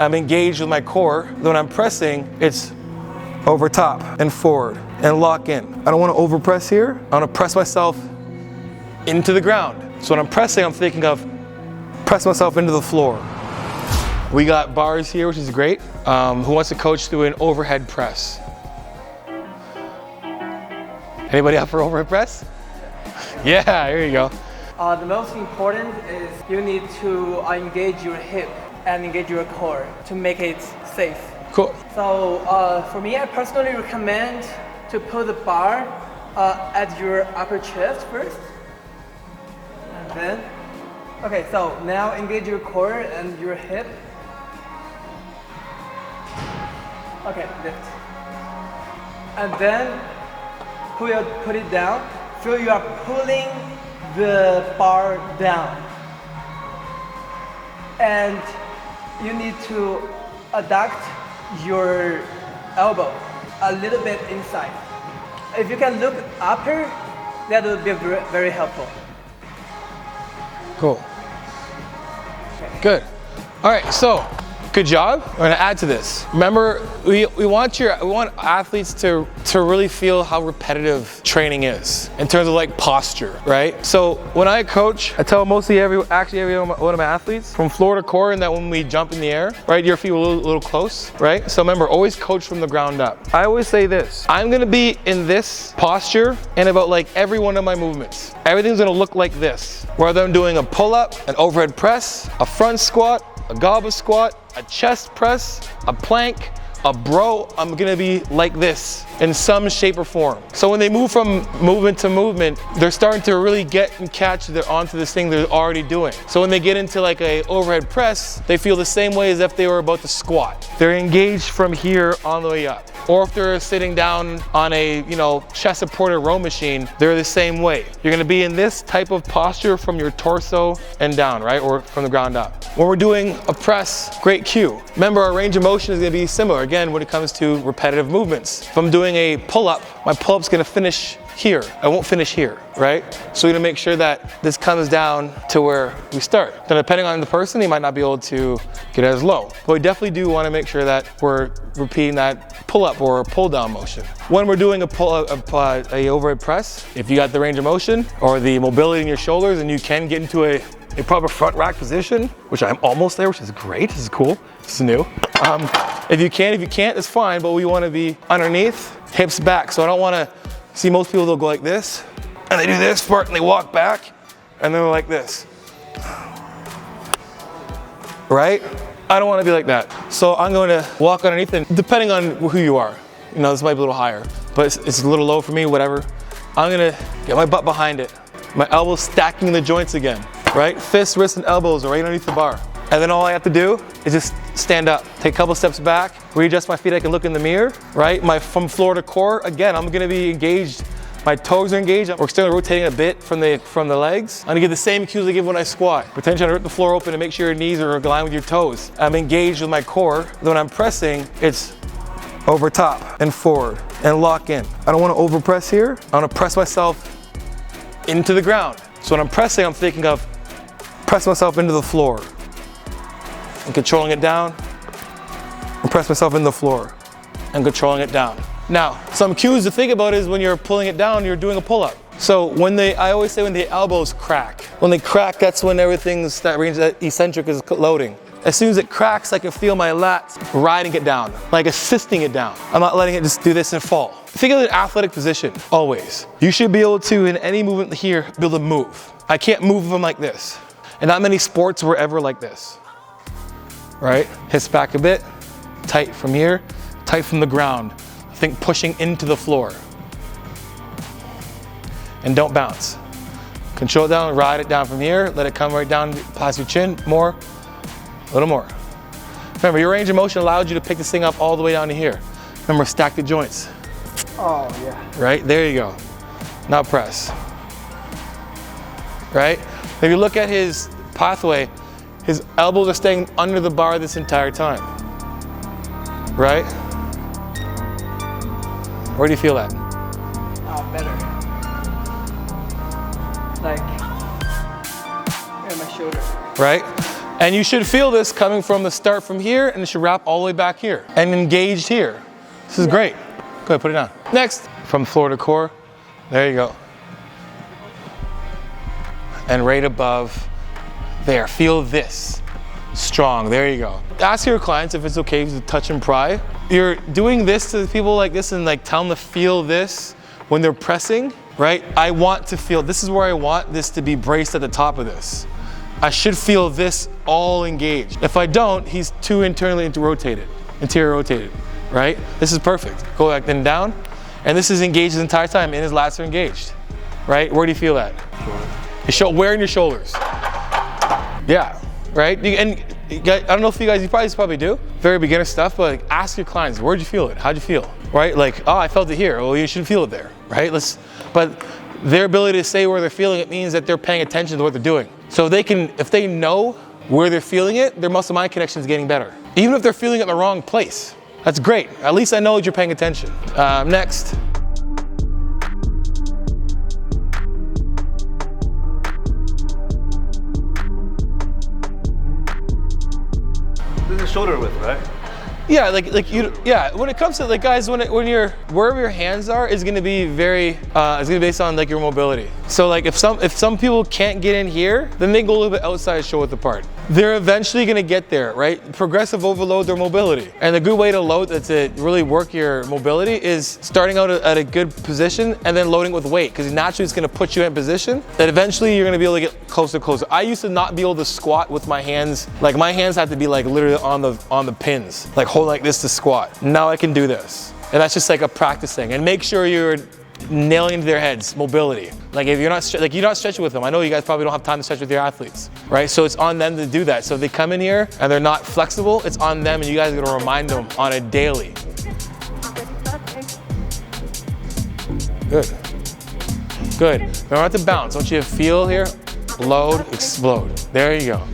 I'm engaged with my core. When I'm pressing, it's over top and forward and lock in. I don't want to over press here. I want to press myself into the ground. So when I'm pressing, I'm thinking of press myself into the floor. We got bars here, which is great. Who wants to coach through an overhead press? Anybody up for overhead press? Yeah, here you go. The most important is you need to engage your hip and engage your core to make it safe. Cool. So for me, I personally recommend to put the bar at your upper chest first. And then, okay, so now engage your core and your hip. Okay, lift. And then put it down. Feel you are pulling the bar down. And you need to adduct your elbow a little bit inside. If you can look upper, that would be very, very helpful. Cool. Good. All right, so good job. We're gonna add to this. Remember, we want athletes to really feel how repetitive training is in terms of like posture, right? So when I coach, I tell every one of my athletes from floor to core, and that when we jump in the air, right, your feet are a little close, right? So remember, always coach from the ground up. I always say this: I'm gonna be in this posture in about like every one of my movements. Everything's gonna look like this. Whether I'm doing a pull-up, an overhead press, a front squat, a goblet squat, a chest press, a plank, a bro, I'm gonna be like this in some shape or form. So when they move from movement to movement, they're starting to really get and catch onto this thing they're already doing. So when they get into like a overhead press, they feel the same way as if they were about to squat. They're engaged from here on the way up. Or if they're sitting down on a, chest supported row machine, they're the same way. You're gonna be in this type of posture from your torso and down, right? Or from the ground up. When we're doing a press, great cue. Remember, our range of motion is gonna be similar, again, when it comes to repetitive movements. If I'm doing a pull-up, my pull-up's gonna finish here. I won't finish here, right? So we're gonna make sure that this comes down to where we start. Then depending on the person, they might not be able to get as low. But we definitely do wanna make sure that we're repeating that pull-up or pull-down motion. When we're doing a overhead press, if you got the range of motion or the mobility in your shoulders and you can get into a proper front rack position, which I'm almost there, which is great, this is cool, this is new. If you can't, it's fine, but we wanna be underneath, hips back. So I don't wanna see most people, they'll go like this, and they do this part, and they walk back, and then they're like this. Right? I don't wanna be like that. So I'm gonna walk underneath, and depending on who you are, this might be a little higher, but it's a little low for me, whatever. I'm gonna get my butt behind it. My elbows stacking the joints again, right? Fists, wrists, and elbows are right underneath the bar. And then all I have to do is just stand up, take a couple steps back, readjust my feet, I can look in the mirror, right? From floor to core, again, I'm gonna be engaged. My toes are engaged. We're still rotating a bit from the legs. I'm gonna give the same cues I give when I squat. Pretend trying to rip the floor open and make sure your knees are aligned with your toes. I'm engaged with my core. When I'm pressing, it's over top and forward and lock in. I don't wanna over press here. I wanna press myself into the ground. So when I'm pressing, I'm thinking of press myself into the floor. And controlling it down, and press myself in the floor, and controlling it down. Now, some cues to think about is when you're pulling it down, you're doing a pull-up. So I always say when the elbows crack. When they crack, that's when that eccentric is loading. As soon as it cracks, I can feel my lats riding it down, like assisting it down. I'm not letting it just do this and fall. Think of an athletic position, always. You should be able to, in any movement here, be able to move. I can't move them like this. And not many sports were ever like this. Right? Hips back a bit, tight from here, tight from the ground. Think pushing into the floor. And don't bounce. Control it down, ride it down from here, let it come right down past your chin, more, a little more. Remember, your range of motion allowed you to pick this thing up all the way down to here. Remember, stack the joints. Oh, yeah. Right? There you go. Now press. Right? If you look at his pathway, his elbows are staying under the bar this entire time. Right? Where do you feel that? Better. Like, in my shoulder. Right? And you should feel this coming from the start from here, and it should wrap all the way back here and engaged here. This is great. Go ahead, put it down. Next, from floor to core. There you go. And right above there, feel this. Strong, there you go. Ask your clients if it's okay to touch and pry. You're doing this to people like this and like tell them to feel this when they're pressing, right? I want to feel, this is where I want this to be braced at the top of this. I should feel this all engaged. If I don't, he's too interior rotated, right? This is perfect. Go back then down, and this is engaged the entire time, and his lats are engaged, right? Where do you feel that? Where in your shoulders? Yeah, right? And I don't know if you guys, you probably do, very beginner stuff, but like, ask your clients, where'd you feel it? How'd you feel? Right? Like, oh, I felt it here. Well, you should feel it there, right? But their ability to say where they're feeling it means that they're paying attention to what they're doing. So if they know where they're feeling it, their muscle mind connection is getting better. Even if they're feeling it in the wrong place, that's great. At least I know that you're paying attention. Next. This is shoulder width, right? Yeah, yeah. When it comes to like guys, when you're wherever your hands are is going to be it's going to be based on like your mobility. So like if some people can't get in here, then they go a little bit outside shoulder width apart. They're eventually going to get there, right? Progressive overload their mobility, and the good way to load to really work your mobility is starting out at a good position and then loading with weight, because naturally it's going to put you in a position that eventually you're going to be able to get closer. I used to not be able to squat with my hands. Like my hands had to be like literally on the pins, like hold like this to squat. Now I can do this, and that's just like a practice thing. And make sure you're nailing into their heads mobility. Like if you're not stretching with them, I know you guys probably don't have time to stretch with your athletes, right? So it's on them to do that. So if they come in here and they're not flexible, it's on them, and you guys are gonna remind them on a daily. Good. Good. Remember not to bounce. I want you to feel here, load, explode. There you go.